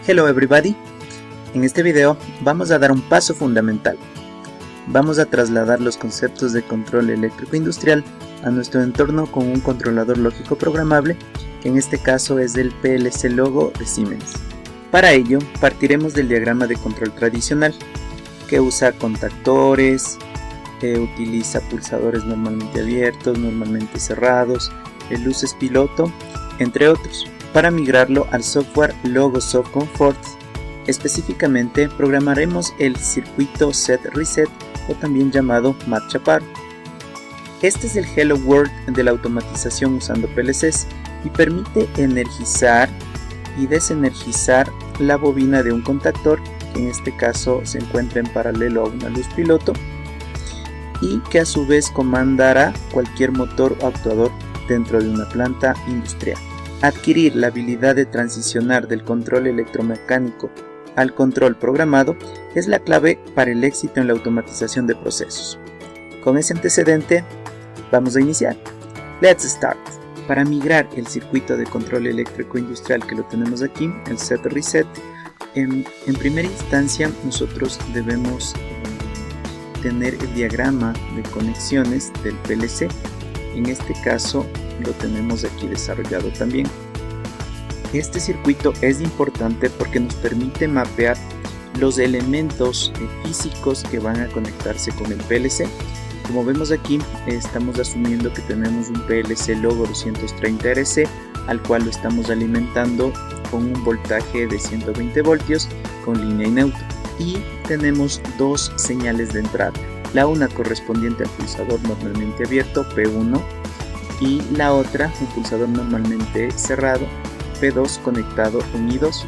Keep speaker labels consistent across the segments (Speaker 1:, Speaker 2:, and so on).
Speaker 1: Hello everybody, en este video vamos a dar un paso fundamental. Vamos a trasladar los conceptos de control eléctrico industrial a nuestro entorno con un controlador lógico programable, que en este caso es el PLC Logo de Siemens. Para ello partiremos del diagrama de control tradicional, que usa contactores, que utiliza pulsadores normalmente abiertos, normalmente cerrados, luces piloto, entre otros. Para migrarlo al software Logosoft Comfort, específicamente programaremos el circuito Set Reset, o también llamado marcha paro. Este es el Hello World de la automatización usando PLCs y permite energizar y desenergizar la bobina de un contactor, que en este caso se encuentra en paralelo a una luz piloto, y que a su vez comandará cualquier motor o actuador dentro de una planta industrial. Adquirir la habilidad de transicionar del control electromecánico al control programado es la clave para el éxito en la automatización de procesos. Con ese antecedente, vamos a iniciar. Let's start. Para migrar el circuito de control eléctrico industrial, que lo tenemos aquí, el Set Reset, en primera instancia nosotros debemos tener el diagrama de conexiones del PLC. En este caso lo tenemos aquí desarrollado también. Este circuito es importante porque nos permite mapear los elementos físicos que van a conectarse con el PLC. Como vemos aquí, estamos asumiendo que tenemos un PLC Logo 230 RC, al cual lo estamos alimentando con un voltaje de 120 voltios con línea y neutro. Y tenemos dos señales de entrada, la una correspondiente al pulsador normalmente abierto P1 y la otra un pulsador normalmente cerrado P2 conectado en I2.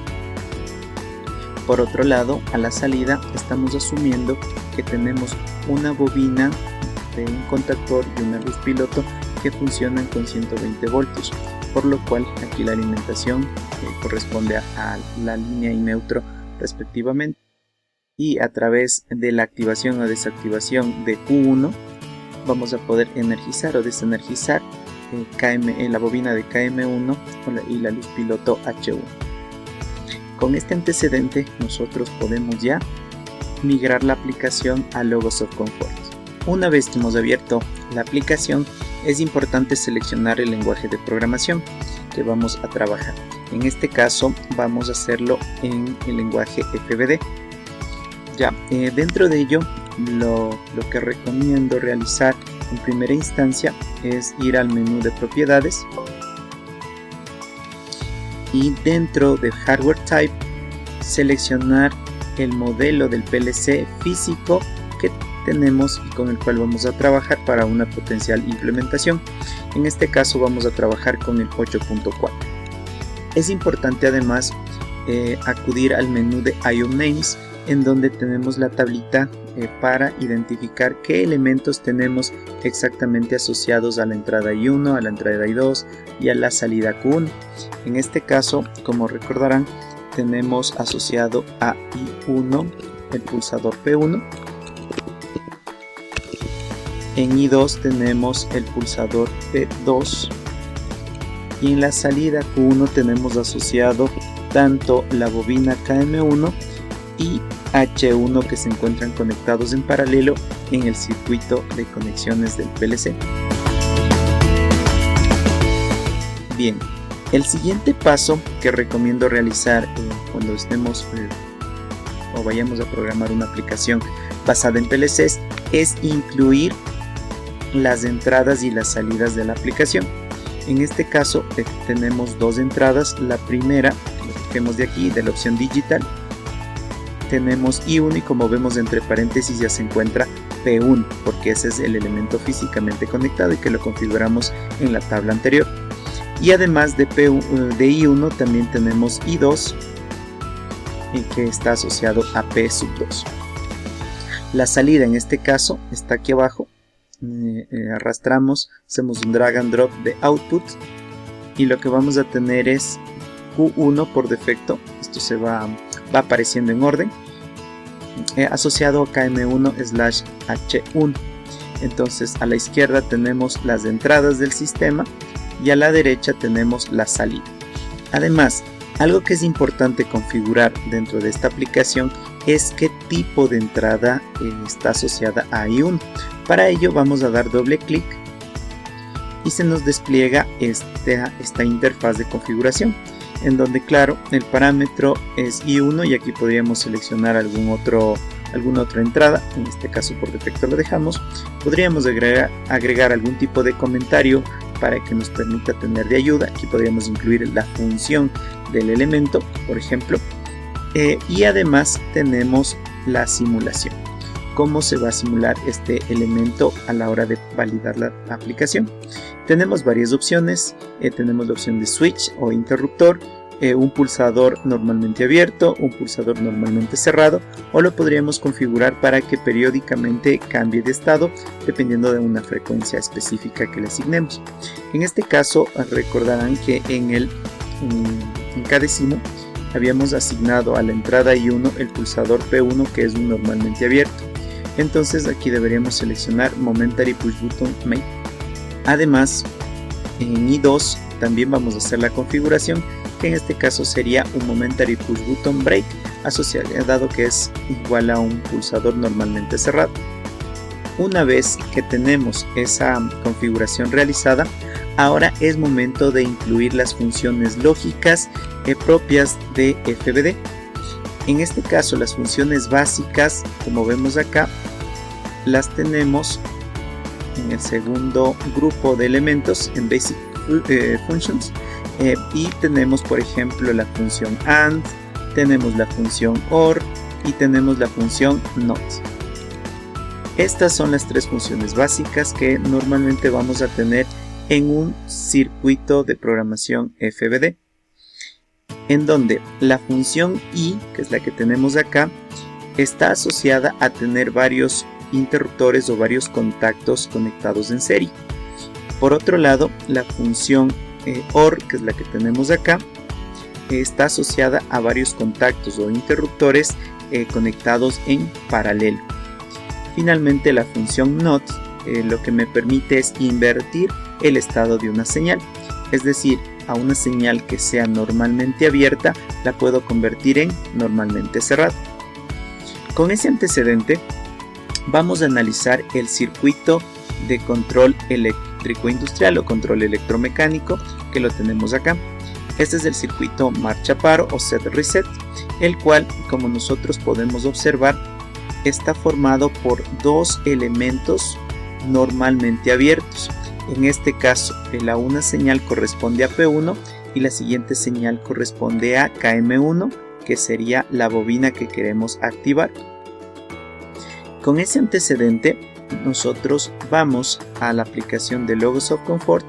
Speaker 1: Por otro lado, a la salida estamos asumiendo que tenemos una bobina de un contactor y una luz piloto que funcionan con 120 voltios, por lo cual aquí la alimentación corresponde a la línea y neutro respectivamente. Y a través de la activación o desactivación de Q1 vamos a poder energizar o desenergizar la bobina de KM1 y la luz piloto H1. Con este antecedente nosotros podemos ya migrar la aplicación a Logosoft Comfort. Una vez que hemos abierto la aplicación, es importante seleccionar el lenguaje de programación que vamos a trabajar. En este caso vamos a hacerlo en el lenguaje FBD. Dentro de ello, lo que recomiendo realizar en primera instancia es ir al menú de propiedades y dentro de Hardware Type seleccionar el modelo del PLC físico que tenemos y con el cual vamos a trabajar para una potencial implementación. En este caso vamos a trabajar con el 8.4. Es importante además acudir al menú de IO Names, en donde tenemos la tablita para identificar qué elementos tenemos exactamente asociados a la entrada I1, a la entrada I2 y a la salida Q1. En este caso, como recordarán, tenemos asociado a I1 el pulsador P1, en I2 tenemos el pulsador P2 y en la salida Q1 tenemos asociado tanto la bobina KM1 y H1, que se encuentran conectados en paralelo en el circuito de conexiones del PLC. Bien, el siguiente paso que recomiendo realizar cuando estemos o vayamos a programar una aplicación basada en PLCs es incluir las entradas y las salidas de la aplicación. En este caso tenemos dos entradas. La primera, lo que vemos de aquí, de la opción digital, tenemos I1 y como vemos entre paréntesis ya se encuentra P1, porque ese es el elemento físicamente conectado y que lo configuramos en la tabla anterior. Y además de I1 también tenemos I2, que está asociado a P2. La salida en este caso está aquí abajo. Arrastramos, hacemos un drag and drop de output y lo que vamos a tener es Q1 por defecto. Esto se va apareciendo en orden, asociado a KM1/H1. Entonces a la izquierda tenemos las entradas del sistema y a la derecha tenemos la salida. Además, Algo que es importante configurar dentro de esta aplicación es qué tipo de entrada está asociada a I1. Para ello vamos a dar doble clic y se nos despliega esta interfaz de configuración, en donde claro, el parámetro es I1 y aquí podríamos seleccionar alguna otra entrada. En este caso por defecto lo dejamos. Podríamos agregar algún tipo de comentario para que nos permita tener de ayuda. Aquí podríamos incluir la función del elemento, por ejemplo, y además tenemos la simulación. Cómo se va a simular este elemento a la hora de validar la aplicación. Tenemos varias opciones. Tenemos la opción de switch o interruptor, un pulsador normalmente abierto, un pulsador normalmente cerrado, o lo podríamos configurar para que periódicamente cambie de estado dependiendo de una frecuencia específica que le asignemos. En este caso recordarán que en cada décimo habíamos asignado a la entrada I1 el pulsador P1, que es un normalmente abierto. Entonces aquí deberíamos seleccionar Momentary Push Button Make. Además, en I2 también vamos a hacer la configuración, que en este caso sería un Momentary Push Button Break asociado, dado que es igual a un pulsador normalmente cerrado. Una vez que tenemos esa configuración realizada, ahora es momento de incluir las funciones lógicas propias de FBD. En este caso, las funciones básicas, como vemos acá, las tenemos en el segundo grupo de elementos, en Basic Functions, y tenemos por ejemplo la función AND, tenemos la función OR y tenemos la función NOT. Estas son las tres funciones básicas que normalmente vamos a tener en un circuito de programación FBD, en donde la función I, que es la que tenemos acá, está asociada a tener varios interruptores o varios contactos conectados en serie. Por otro lado, la función OR, que es la que tenemos acá, está asociada a varios contactos o interruptores conectados en paralelo. Finalmente, la función NOT lo que me permite es invertir el estado de una señal, es decir, a una señal que sea normalmente abierta la puedo convertir en normalmente cerrada. Con ese antecedente vamos a analizar el circuito de control eléctrico industrial o control electromecánico, que lo tenemos acá. Este es el circuito marcha paro o set reset, el cual, como nosotros podemos observar, está formado por dos elementos normalmente abiertos. En este caso, una señal corresponde a P1 y la siguiente señal corresponde a KM1, que sería la bobina que queremos activar. Con ese antecedente, nosotros vamos a la aplicación de Logos of Comfort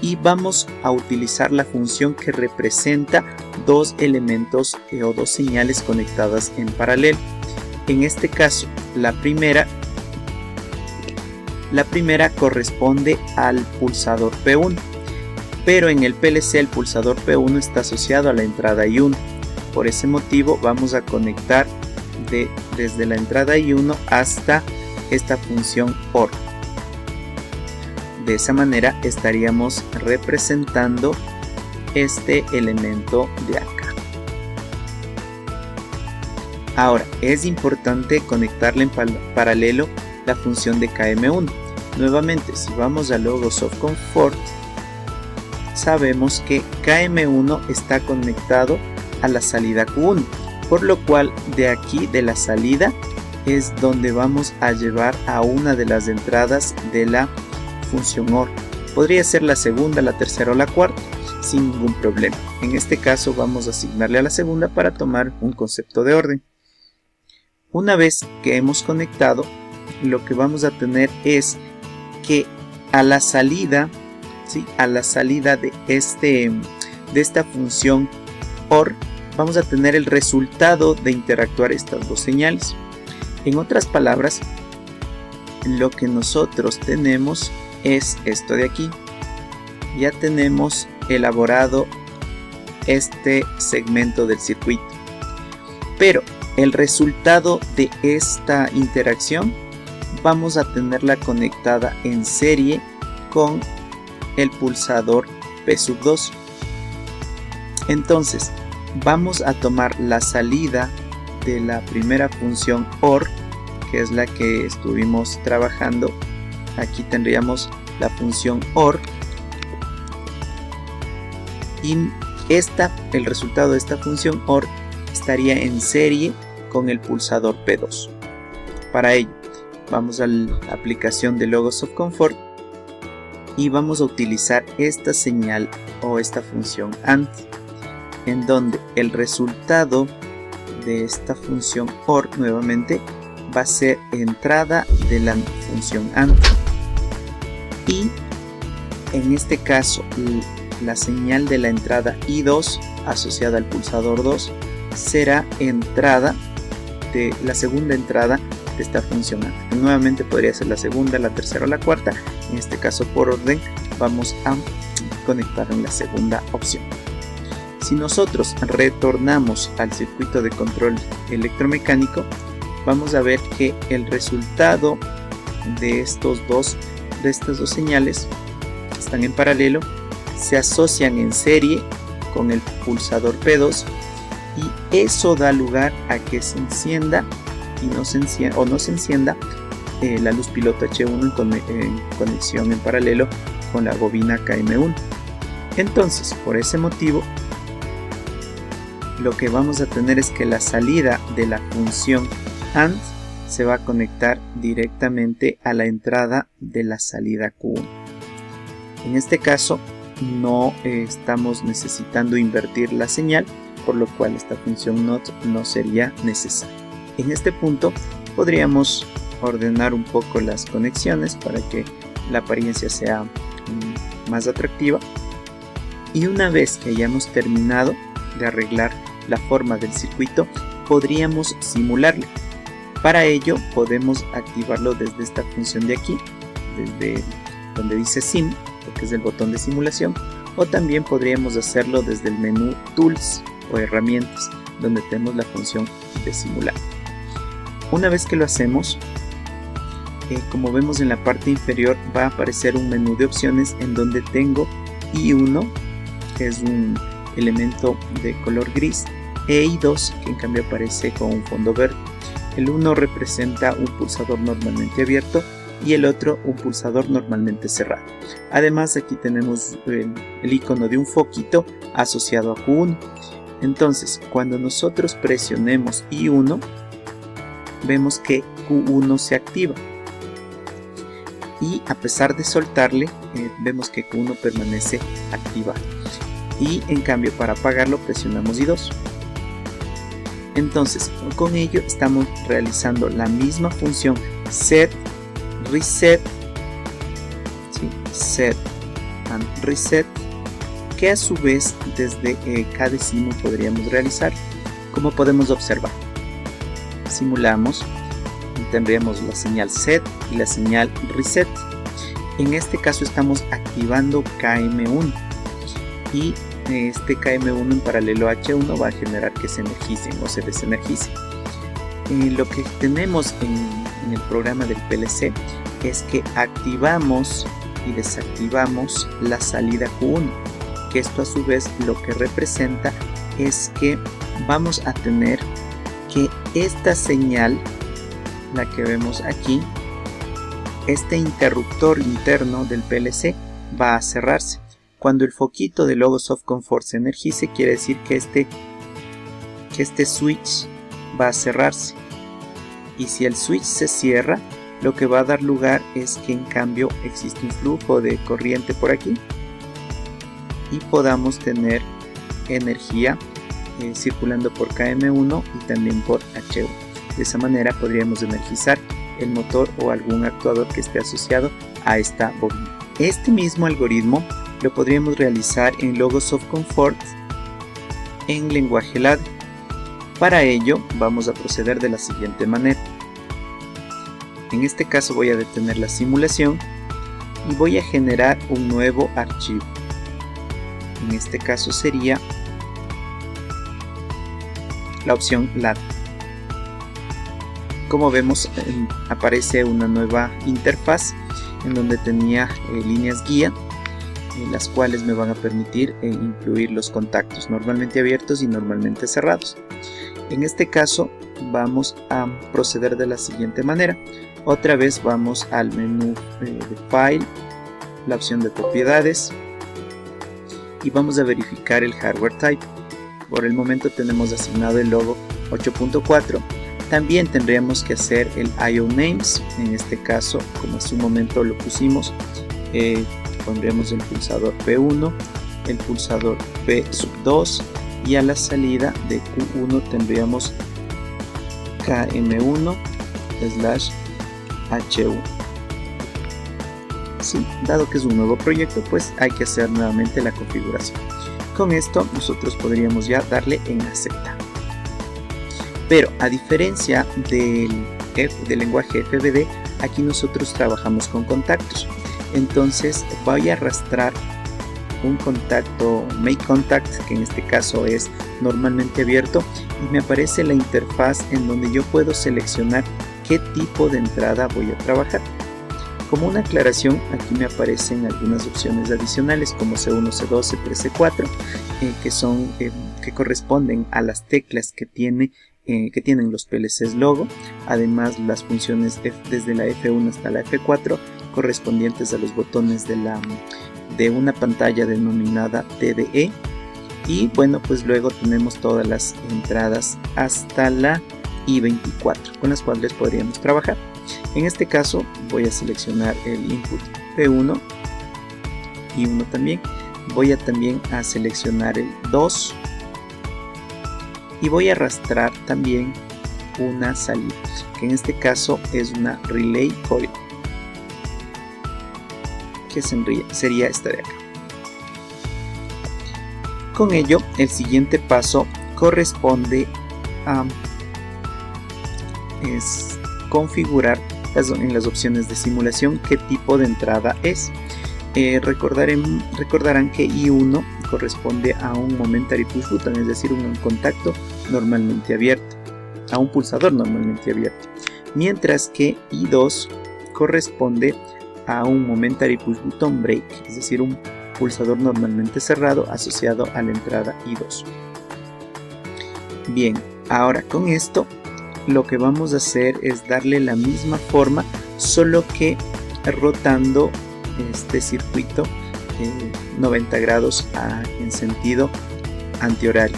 Speaker 1: y vamos a utilizar la función que representa dos elementos o dos señales conectadas en paralelo. En este caso, la primera corresponde al pulsador P1, pero en el PLC el pulsador P1 está asociado a la entrada I1. Por ese motivo vamos a conectar desde la entrada I1 hasta esta función OR. De esa manera estaríamos representando este elemento de acá. Ahora, es importante conectarle en paralelo la función de KM1. Nuevamente, si vamos a Logos of Comfort, sabemos que KM1 está conectado a la salida Q1, por lo cual de aquí, de la salida, es donde vamos a llevar a una de las entradas de la función OR. Podría ser la segunda, la tercera o la cuarta, sin ningún problema. En este caso vamos a asignarle a la segunda para tomar un concepto de orden. Una vez que hemos conectado, lo que vamos a tener es que a la salida, ¿sí?, a la salida de esta función OR, vamos a tener el resultado de interactuar estas dos señales. En otras palabras, lo que nosotros tenemos es esto de aquí. Ya tenemos elaborado este segmento del circuito, pero el resultado de esta interacción vamos a tenerla conectada en serie con el pulsador P2. Entonces, vamos a tomar la salida de la primera función OR, que es la que estuvimos trabajando. Aquí tendríamos la función OR y el resultado de esta función OR estaría en serie con el pulsador P2. Para ello vamos a la aplicación de Logos of Comfort y vamos a utilizar esta señal o esta función AND, en donde el resultado de esta función OR nuevamente va a ser entrada de la función AND, y en este caso la señal de la entrada I2 asociada al pulsador 2 será entrada de la segunda entrada de esta función AND, que nuevamente podría ser la segunda, la tercera o la cuarta. En este caso, por orden, vamos a conectar en la segunda opción. Si nosotros retornamos al circuito de control electromecánico, vamos a ver que el resultado de estas dos señales están en paralelo, se asocian en serie con el pulsador P2, y eso da lugar a que se encienda y no se encienda la luz piloto H1 en conexión en paralelo con la bobina KM1. Entonces, por ese motivo, lo que vamos a tener es que la salida de la función AND se va a conectar directamente a la entrada de la salida Q1. En este caso no estamos necesitando invertir la señal, por lo cual esta función NOT no sería necesaria. En este punto podríamos ordenar un poco las conexiones para que la apariencia sea más atractiva, y una vez que hayamos terminado de arreglar la forma del circuito, podríamos simularlo. Para ello podemos activarlo desde esta función de aquí, desde donde dice Sim, que es el botón de simulación, o también podríamos hacerlo desde el menú Tools o Herramientas, donde tenemos la función de simular. Una vez que lo hacemos, como vemos en la parte inferior va a aparecer un menú de opciones en donde tengo I1, que es un elemento de color gris, e I2, que en cambio aparece con un fondo verde. El 1 representa un pulsador normalmente abierto y el otro un pulsador normalmente cerrado. Además, aquí tenemos el icono de un foquito asociado a Q1. Entonces, cuando nosotros presionemos I1, vemos que Q1 se activa, y a pesar de soltarle, vemos que Q1 permanece activado, y en cambio para apagarlo presionamos I2. Entonces, con ello estamos realizando la misma función set, reset, set and reset, que a su vez desde Cadecimu podríamos realizar. Como podemos observar, simulamos, tendríamos la señal set y la señal reset. En este caso estamos activando KM1, y este KM1 en paralelo a H1 va a generar que se energicen o se desenergicen. Lo que tenemos en el programa del PLC es que activamos y desactivamos la salida Q1, que esto a su vez lo que representa es que vamos a tener que esta señal, la que vemos aquí, este interruptor interno del PLC va a cerrarse. Cuando el foquito de Logos of Comfort se energice, quiere decir que este switch va a cerrarse, y si el switch se cierra, lo que va a dar lugar es que en cambio existe un flujo de corriente por aquí y podamos tener energía circulando por KM1 y también por H1. De esa manera podríamos energizar el motor o algún actuador que esté asociado a esta bobina. Este mismo algoritmo lo podríamos realizar en Logos of Comfort en lenguaje LADE. Para ello vamos a proceder de la siguiente manera. En este caso voy a detener la simulación y voy a generar un nuevo archivo. En este caso sería la opción LADE. Como vemos, aparece una nueva interfaz en donde tenía líneas guía, las cuales me van a permitir incluir los contactos normalmente abiertos y normalmente cerrados. En este caso vamos a proceder de la siguiente manera. Otra vez vamos al menú de File, la opción de propiedades, y vamos a verificar el hardware type. Por el momento tenemos asignado el logo 8.4. También tendríamos que hacer el IO names. En este caso, como hace un momento lo pusimos, pondremos el pulsador P1, el pulsador P2, y a la salida de Q1 tendríamos KM1/H1. Sí, dado que es un nuevo proyecto, pues hay que hacer nuevamente la configuración. Con esto nosotros podríamos ya darle en aceptar. Pero a diferencia del lenguaje FBD, aquí nosotros trabajamos con contactos. Entonces voy a arrastrar un contacto make contact, que en este caso es normalmente abierto, y me aparece la interfaz en donde yo puedo seleccionar qué tipo de entrada voy a trabajar. Como una aclaración, aquí me aparecen algunas opciones adicionales como C1, C2, C3, C4, que corresponden a las teclas que tienen los PLCs logo. Además, las funciones desde la F1 hasta la F4 correspondientes a los botones de una pantalla denominada TDE. Y bueno, pues luego tenemos todas las entradas hasta la I24 con las cuales podríamos trabajar. En este caso voy a seleccionar el input P1 y 1 también. Voy a también a seleccionar el 2 y voy a arrastrar también una salida, que en este caso es una relay coil, que sería esta de acá. Con ello, el siguiente paso corresponde a configurar en las opciones de simulación qué tipo de entrada es. Recordarán que I1 corresponde a un momentary push button, es decir, un contacto normalmente abierto, a un pulsador normalmente abierto, mientras que I2 corresponde a un momentary push button break, es decir, un pulsador normalmente cerrado asociado a la entrada I2. Bien, ahora con esto lo que vamos a hacer es darle la misma forma, solo que rotando este circuito 90 grados en sentido antihorario,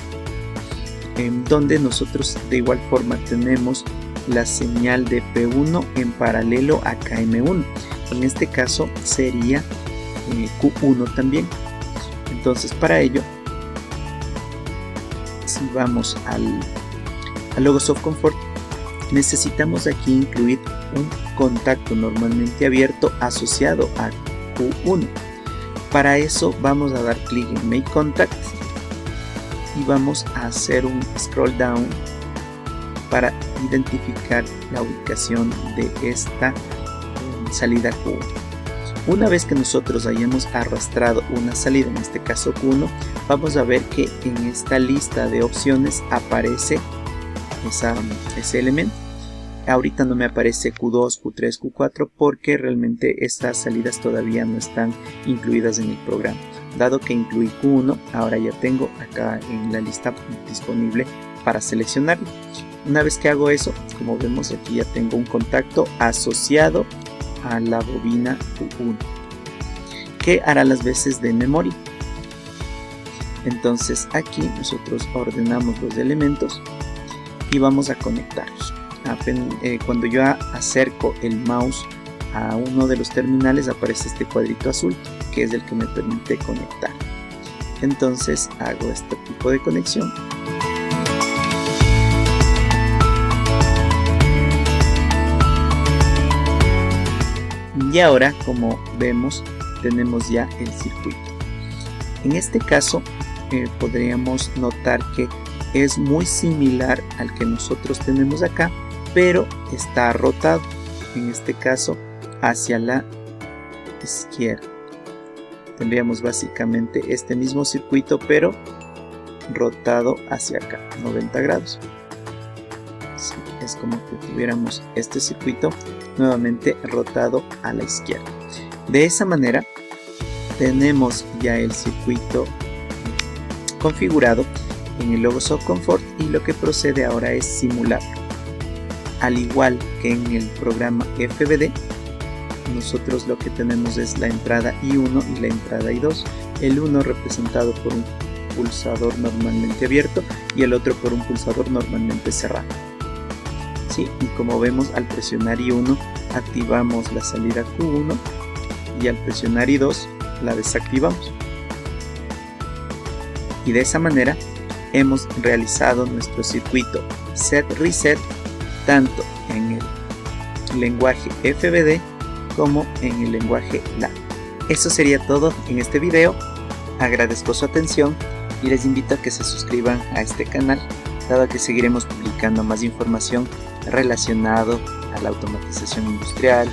Speaker 1: donde nosotros de igual forma tenemos la señal de P1 en paralelo a KM1. En este caso sería Q1 también. Entonces, para ello, si vamos al Logos of Comfort, necesitamos aquí incluir un contacto normalmente abierto asociado a Q1. Para eso vamos a dar clic en Make Contact y vamos a hacer un scroll down para identificar la ubicación de esta salida Q1. Una vez que nosotros hayamos arrastrado una salida, en este caso Q1, vamos a ver que en esta lista de opciones aparece ese elemento. Ahorita no me aparece Q2, Q3, Q4 porque realmente estas salidas todavía no están incluidas en el programa. Dado que incluí Q1, ahora ya tengo acá en la lista disponible para seleccionarlo. Una vez que hago eso, como vemos aquí ya tengo un contacto asociado a la bobina Q1 que hará las veces de memoria. Entonces aquí nosotros ordenamos los elementos y vamos a conectarlos. Cuando yo acerco el mouse a uno de los terminales aparece este cuadrito azul que es el que me permite conectar. Entonces hago este tipo de conexión. Y ahora, como vemos, tenemos ya el circuito. En este caso podríamos notar que es muy similar al que nosotros tenemos acá, pero está rotado, en este caso hacia la izquierda. Tendríamos básicamente este mismo circuito, pero rotado hacia acá, 90 grados. Sí, es como que tuviéramos este circuito nuevamente rotado a la izquierda. De esa manera tenemos ya el circuito configurado en el Logosoft Comfort y lo que procede ahora es simularlo. Al igual que en el programa FBD, nosotros lo que tenemos es la entrada I1 y la entrada I2, el uno representado por un pulsador normalmente abierto y el otro por un pulsador normalmente cerrado. ¿Sí? Y como vemos, al presionar I1 activamos la salida Q1 y al presionar I2 la desactivamos. Y de esa manera hemos realizado nuestro circuito set-reset tanto en el lenguaje FBD como en el lenguaje LAN. Eso sería todo en este video. Agradezco su atención y les invito a que se suscriban a este canal, dado que seguiremos publicando más información relacionado a la automatización industrial,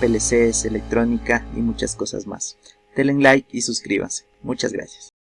Speaker 1: PLCs, electrónica y muchas cosas más. Denle like y suscríbanse. Muchas gracias.